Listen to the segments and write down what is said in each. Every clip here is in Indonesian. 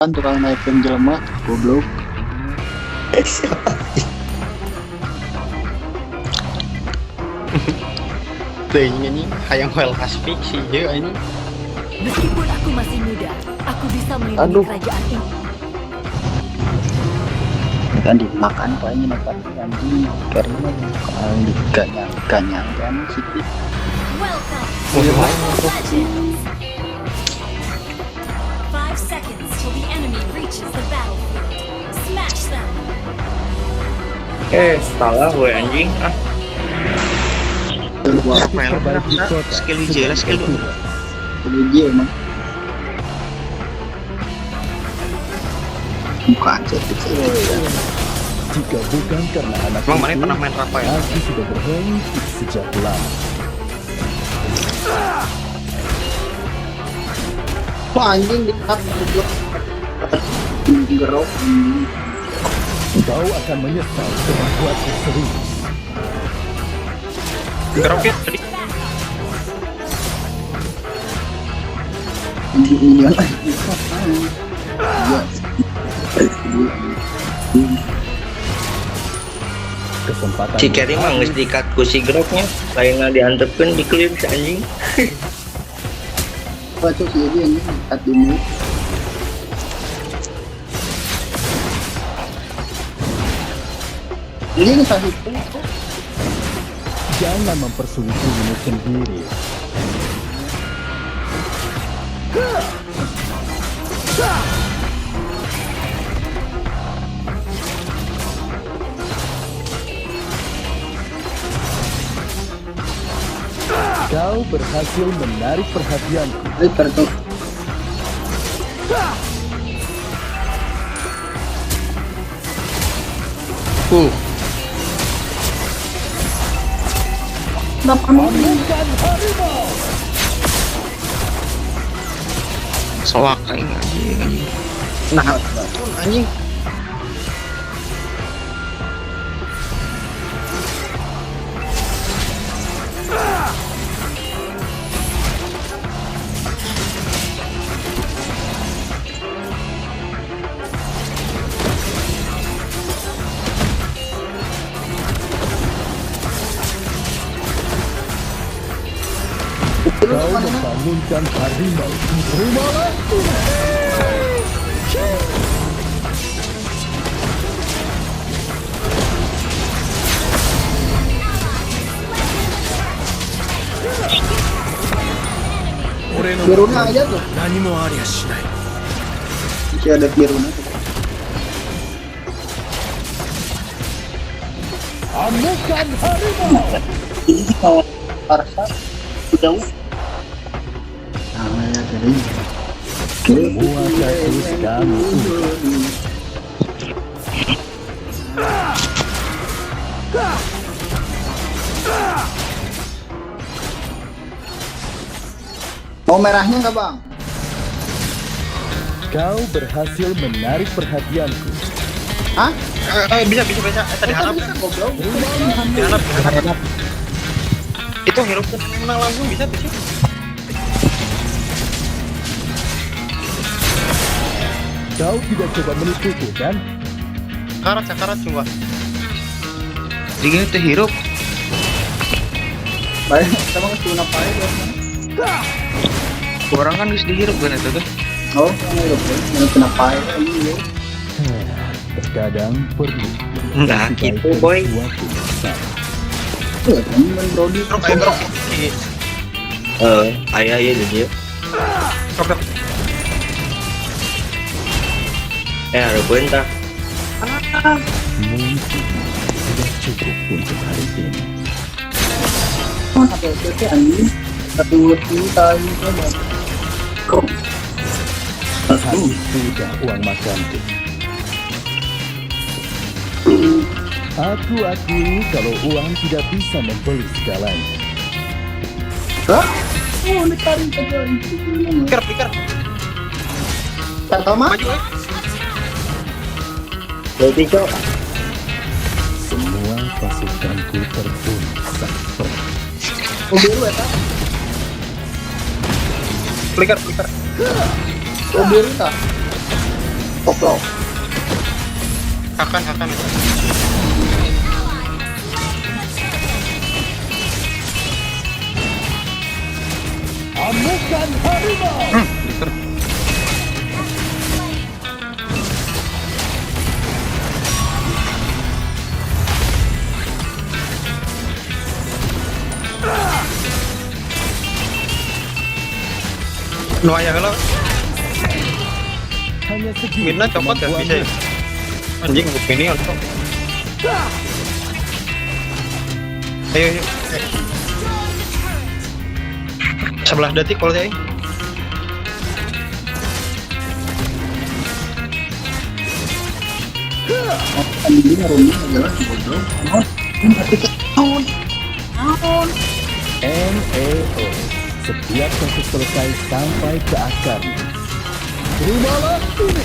Kan tukang naikin jelema goblok. Teuing ini hayang well kaspi si je ini. Meskipun aku masih muda, aku bisa melindungi kerajaan ini. Kan dimakan kayaknya dapat anjing karena kalau diganyang kan sih. Welcome to Legends. 5 seconds till the enemy reaches the battlefield. Smash them. Salah gue anjing. Mel skill hiji lah skill 2. Dia emang bukan jadi Jika bukan karena anak Emang mana pernah main Rafael? aku sudah berhenti sejak lama. wah anjing dikat goblok gerok. Kau akan menyesal berbuatku serius. Gerokit tadi. Ini lah. Kesempatan Si Kerry mah geus dikat ku si geroknya, lainna diantepkeun di klip si anjing. Baca sih dia ini dikat dulu. Ini sahih. jangan mempersulit dirimu sendiri. Kau berhasil menarik perhatianku. Tertutup. Pamankan harimau. Soak aing anjing. Nah, anjing. Kau membangunkan harimau. Terimalah. Biruna aja tuh. Masih ada Biruna tuh. Amukan harimau. Ini kawan Parsa udah namanya tadi. Semua kasus kami Mau merahnya nggak bang? Kau berhasil menarik perhatianku. Hah? Bisa. Tadi harap. Bisa goblok. Diharap. Itu hero pun menang langsung bisa sih. Kau tidak coba menipuku kan? Sakarat coba. Jadi teh hero. Baik, kita mau tuna apa ya? Orang kan geus dihirup kan itu tuh. Oh, ini kenapa ya? Ini Terkadang perlu Nah, gitu boy. suatu besar. tuh teman Brody. Truk. Aya ya dia. Truk. Ada perintah. Mungkin sudah cukup untuk hari ini. Oh, pakai itu anjing. Satu kita ini coba. Habis sudah uang makanku. Aku akui kalau uang tidak bisa membeli segalanya. Hah? Oh, ini tarik aja. Pikir. Pertama, Maju. Berarti cok. Semua pasukanku terbunuh sampai. oh biru ya tak? Pikir. Oh biru tak? Koplo. Hakan. Amukan harimau. Nuaya kalau Hanya sedikit Mirna copot ya bisa ya? Anjing ini untuk. Ayo. Sebelah detik kalau saya. Ini harumnya adalah bodoh. NAO. Setiap kasus selesai sampai ke akarnya. Terimalah ini.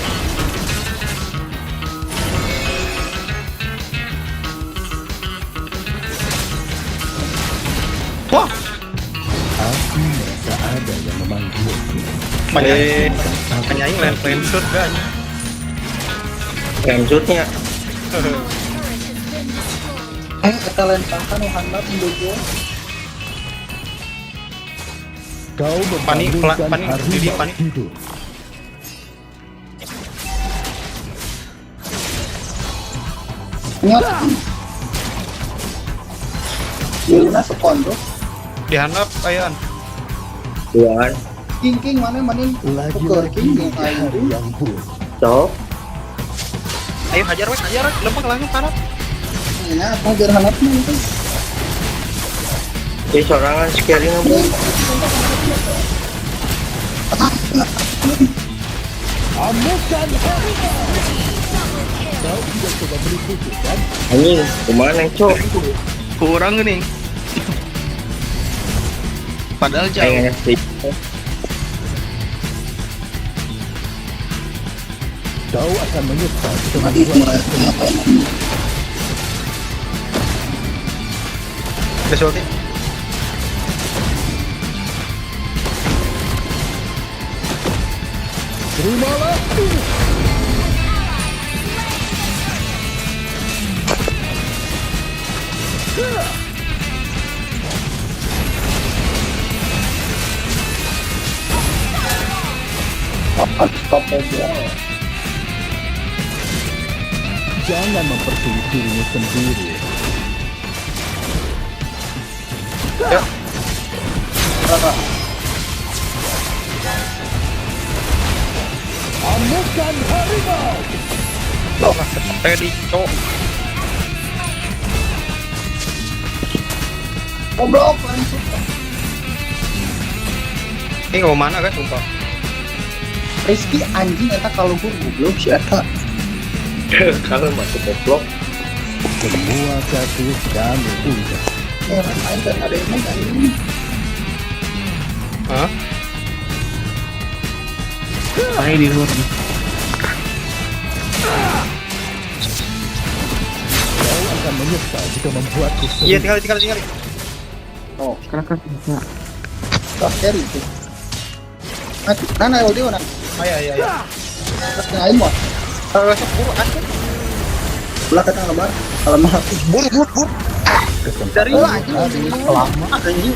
Wah, Aku merasa ada yang memanggilku. Panyaing lain shoot kan. Ramsutnya Kita lempangkan handap mendogo. Kau Panik, membangunkan panik, harimau Didi, panik. hidup. Ingat. Yuna sekondo. Dihanap ayaan. Tuan King mana manin Lagi-lagi King hari yang buruk. Cok Ayo hajar wes, lempeng langsung kanan. Ya, mau biar hanapnya itu. ini sorangan sekali ngomong Amukan harimau. Kau tidak coba berikuti kan? anjing kemana Cok Kurang nih. Padahal jauh. pengen sih Kau akan menyesal jika Mati membuat Udah sulti. terimalah ini. Stop aja. Jangan mempersulit dirimu sendiri. Ya, Amukan harimau. ready, cowok. Goblok langsung. Ini nggak mau mana kan, sumpah. Rizky anjing eta kalau gue goblok si eta. kalau masuk vlog Semua kasus kami ungkap. Lain kan ada yang enggak ini. Hah? Ayo di luar. Kau akan menyesal jika membuatku Iya, sedih. tinggal. Oh, sekarang kan bisa. Stop carry itu. Mati. Nana udah mana? Ayo. Terus ngain mau. Kalau sepuluh aja. Belah kata lembar. Lembar. Bur. Dari Oh, anjing lama anjing.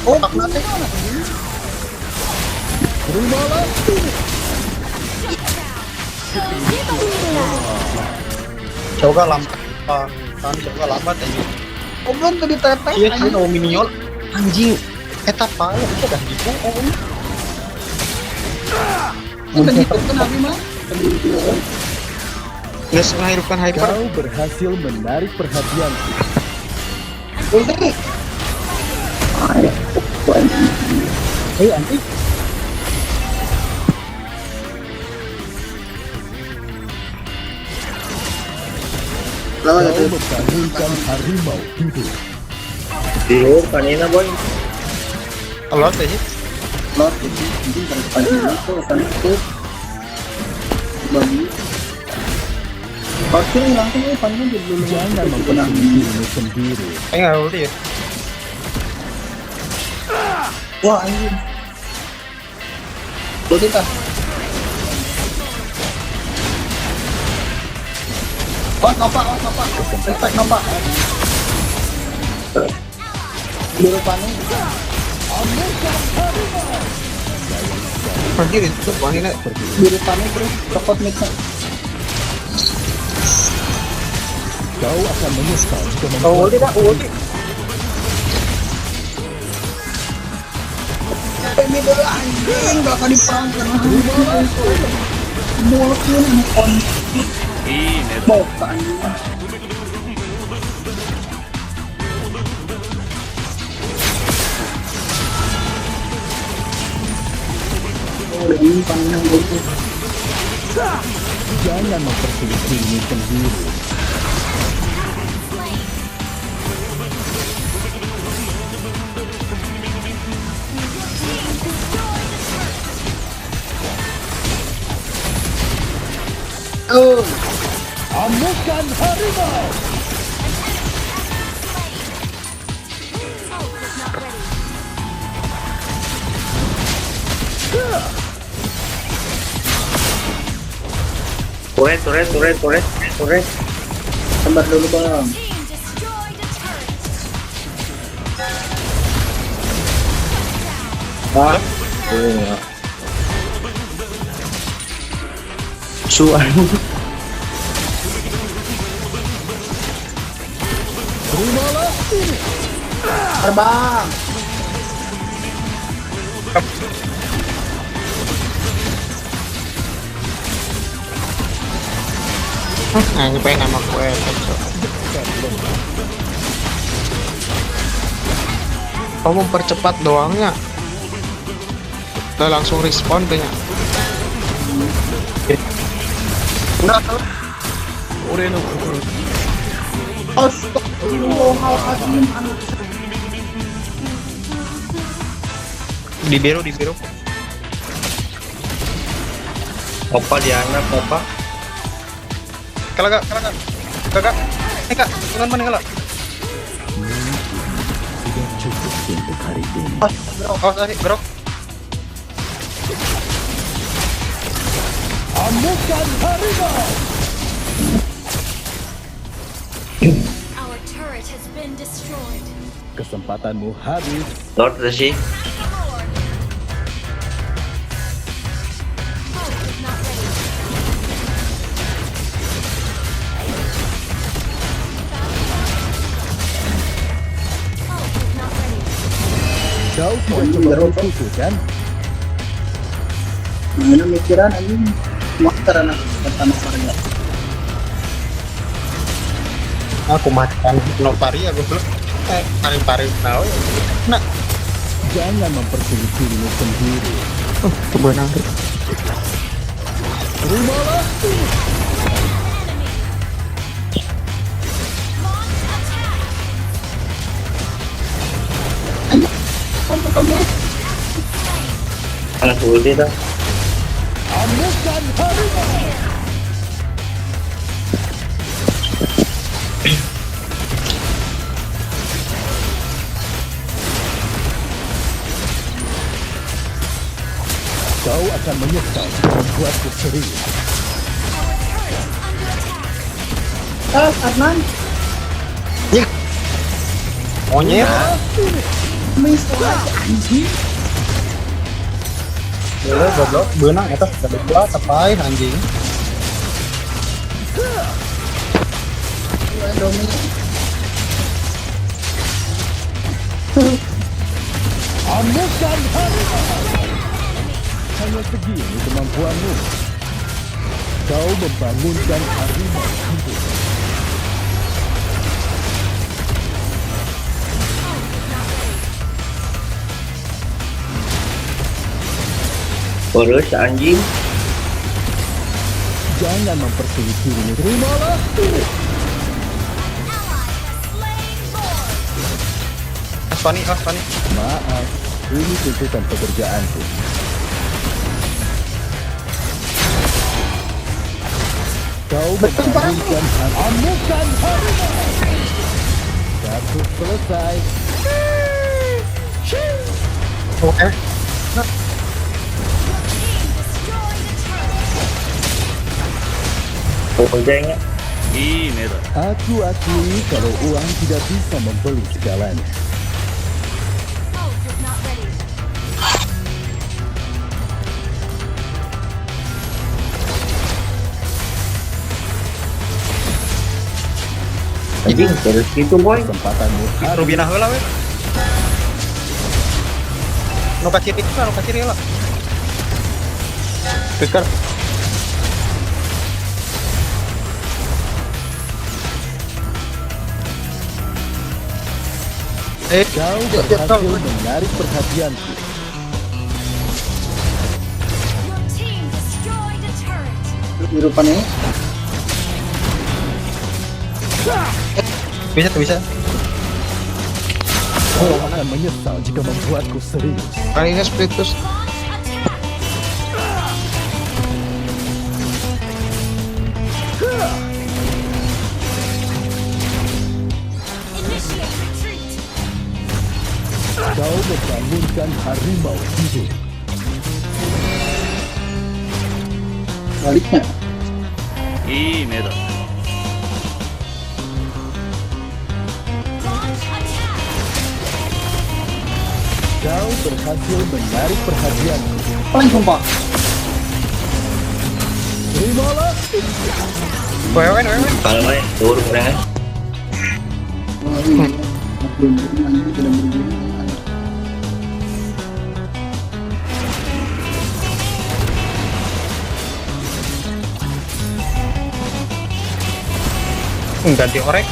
Oh, nanti mana? Terimalah ini. coba lambat. Coba lambat aja. Oh, belum tadi teteh. Iya, sih no minion. Anjing. Eta pae itu dah gitu. Kita gitu kan abi mah. Nggak melahirkan hyper. Kau berhasil menarik perhatianku. Udah. Ayo. Hei, anti. Kau membangunkan harimau hidup. di luar panina boy Kalau teh sih. Lot itu anjing dari panjang itu kan itu. Bagi. Pasti langsung panjang di dulu. Jangan mempersulit dirimu sendiri. Nggak ulti ya. Wah, anjing. Lo kita. Nova. Respect Nova. Biru panik. Anjir itu wanita. Biru panik terus copot mid-nya. Kau akan menyesal jika Ulti dah, ulti. Ini dulu anjing gak akan diperangkan. Mulutnya on. Bukan. Ini panjang gitu. jangan mempersulit dirimu sendiri. Amukan harimau. Turret. Sabar dulu bang. Team destroyed a turret. Wah, Suan. Terimalah ini. terbang. Nah, ini pengen nama gue. Kamu mempercepat doangnya. Udah langsung respon kayaknya. Enggak tahu. Astagfirullahaladzim. Di biru. Opa Diana, Opa. Kakak. Kak, jangan mana kalau. Sudah cukup untuk hari ini. Awas tadi, gerok. Amukan harimau. Our turret has been destroyed. Kesempatanmu habis. Lord Resi. Lord. Hope is not ready. Hope is not ready. Kau tidak coba mengikuti kan? Mana mikiran anjing. Master anak pertama karya. Aku makan Novaria gue belum. Paring tahu. Nah, Jangan mempersulit dirimu sendiri. kebenang. Terimalah ini. Anak ulti dah. Amukan harimau. Kau akan menyesal membuatku serius. Our turret is under attack. Adnan. Monyet. Mister anjing. Ya, goblok. Benang atas ada dua tepai anjing. Domi. Amukan harimau. Hanya segini kemampuanmu. Kau membangunkan harimau hidup. Terus anjing. Jangan mempersulit dirimu. Terimalah ini. Slain Lord. Aswani. Maaf, ini tuntutan pekerjaanku. Kau membangunkan amukan harimau. Kasus selesai. Oke. Team destroyed a turret. Pokoknya Aku akui kalau uang tidak bisa membeli segalanya. Ult is not ready. Anjing terus itu boy. Kesempatanmu harus Rubinah heula we. Nu kaciri lah. Pikir. kau berhasil menarik perhatianku. Your team destroyed a turret. Hidupan ini Bisa. Kau akan menyesal jika membuatku serius. Kali ini Splitus. Launch attack. Initiate retreat. Kau membangunkan harimau hidup. baliknya. Launch attack. Kau berhasil menarik perhatianku. Paling sumpah. Terimalah. Wewen. Kalau main turun kan. Oh, iya. Belum berguna, ini tidak berguna. Ganti orek.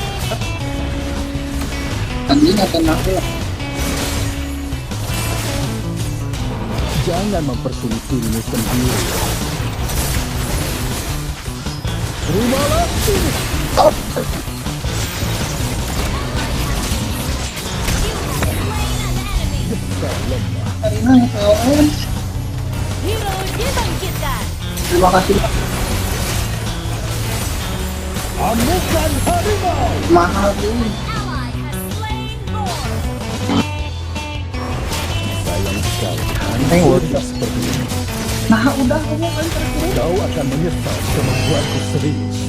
Anjing akan aku. Jangan mempersulit dirimu sendiri. Terimalah ini. Kau lemah. Karina kawan. Hero didn't get that. Terima kasih. Amukan harimau. Mahal ini. Ally has slain more. Sayang sekali. Seperti ini. Nah, udah kamu kan terus. Kau akan menyesal jika membuatku serius.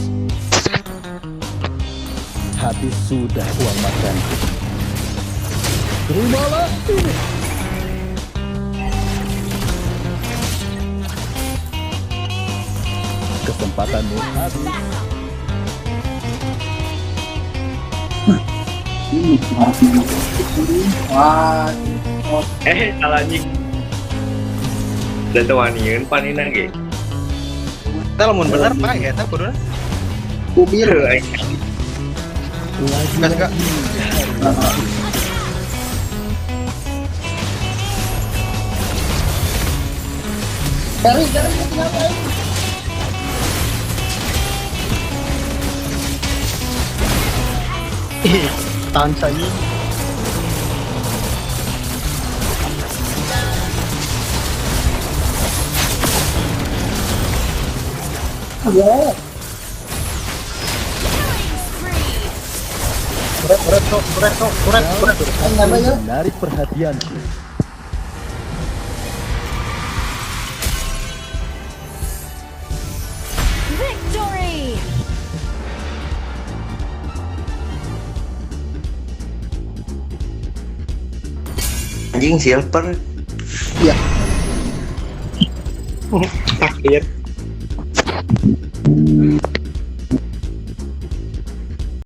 Habis sudah uang makanku. Terimalah ini. Kesempatanmu habis. Ini harus wah. Salah anjing. Dan tewanian panina ge. Kita lamun bener Pak ya, tak kudu. Kubir. Enggak. Cari kenapa ini? Tahan saya. Ya. Turet. Kenapa ya? Menarik perhatianku. Victory! Anjing silver. Iya. Akhir.